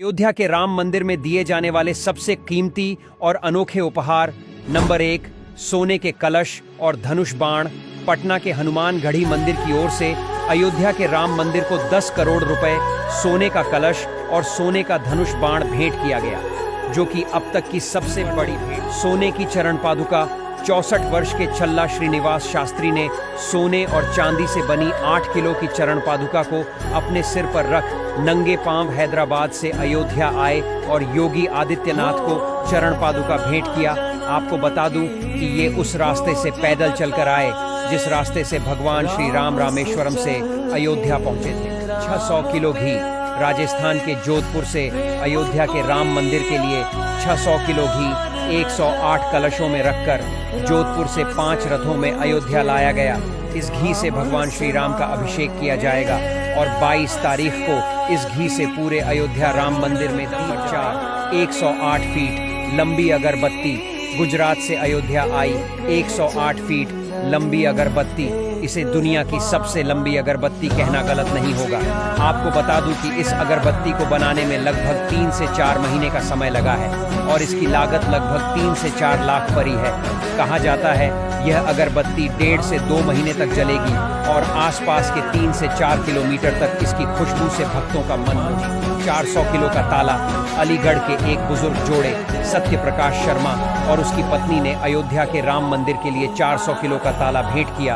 अयोध्या के राम मंदिर में दिए जाने वाले सबसे कीमती और अनोखे उपहार। नंबर 1, सोने के कलश और धनुष बाण। पटना के हनुमान गढ़ी मंदिर की ओर से अयोध्या के राम मंदिर को 10 करोड़ रुपए, सोने का कलश और सोने का धनुष बाण भेंट किया गया, जो कि अब तक की सबसे बड़ी भेंट। सोने की चरण पादुका। 64 वर्ष के छल्ला श्रीनिवास शास्त्री ने सोने और चांदी से बनी 8 किलो की चरण पादुका को अपने सिर पर रख नंगे पांव हैदराबाद से अयोध्या आए और योगी आदित्यनाथ को चरण पादुका भेंट किया। आपको बता दूं कि ये उस रास्ते से पैदल चलकर आए जिस रास्ते से भगवान श्री राम रामेश्वरम से अयोध्या पहुंचे थे। 600 किलो घी। राजस्थान के जोधपुर से अयोध्या के राम मंदिर के लिए 600 किलो घी 108 कलशों में रखकर जोधपुर से 5 रथों में अयोध्या लाया गया। इस घी से भगवान श्री राम का अभिषेक किया जाएगा और 22 तारीख को इस घी से पूरे अयोध्या राम मंदिर में दीप चार 108 फीट लंबी अगरबत्ती। गुजरात से अयोध्या आई 108 फीट लंबी अगरबत्ती। इसे दुनिया की सबसे लंबी अगरबत्ती कहना गलत नहीं होगा। आपको बता दूं कि इस अगरबत्ती को बनाने में लगभग 3 से 4 महीने का समय लगा है और इसकी लागत लगभग 3 से 4 लाख पड़ी है। कहा जाता है यह अगरबत्ती 1.5 से 2 महीने तक जलेगी और आसपास के 3 से 4 किलोमीटर तक इसकी खुशबू से भक्तों का मन भरेगा। 400 किलो का ताला। अलीगढ़ के एक बुजुर्ग जोड़े सत्य प्रकाश शर्मा और उसकी पत्नी ने अयोध्या के राम मंदिर के लिए 400 किलो का ताला भेंट किया।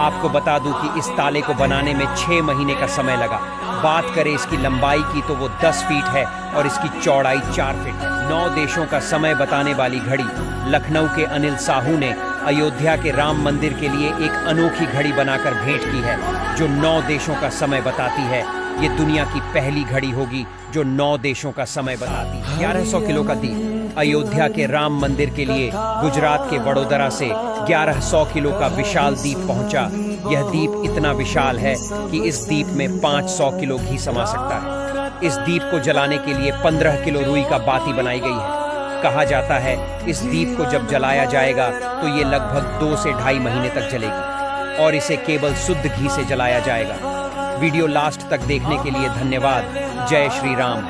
आपको बता दूं कि इस ताले को बनाने में 6 महीने का समय लगा। बात करें इसकी लंबाई की तो वो 10 फीट है और इसकी चौड़ाई 4 फीट है। 9 देशों का समय बताने वाली घड़ी। लखनऊ के अनिल साहू ने अयोध्या के राम मंदिर के लिए एक अनोखी घड़ी बनाकर भेंट की है जो 9 देशों का समय बताती है। ये दुनिया की पहली घड़ी होगी जो 9 देशों का समय बताती है। 1100 किलो का दीप। अयोध्या के राम मंदिर के लिए गुजरात के वडोदरा से 1100 किलो का विशाल दीप पहुंचा। यह दीप इतना विशाल है कि इस दीप में 500 किलो घी समा सकता है। इस दीप को जलाने के लिए 15 किलो रुई का बाती बनाई गई है। कहा जाता है इस दीप को जब जलाया जाएगा तो ये लगभग 2 से 2.5 महीने तक जलेगी और इसे केवल शुद्ध घी से जलाया जाएगा। वीडियो लास्ट तक देखने के लिए धन्यवाद। जय श्री राम।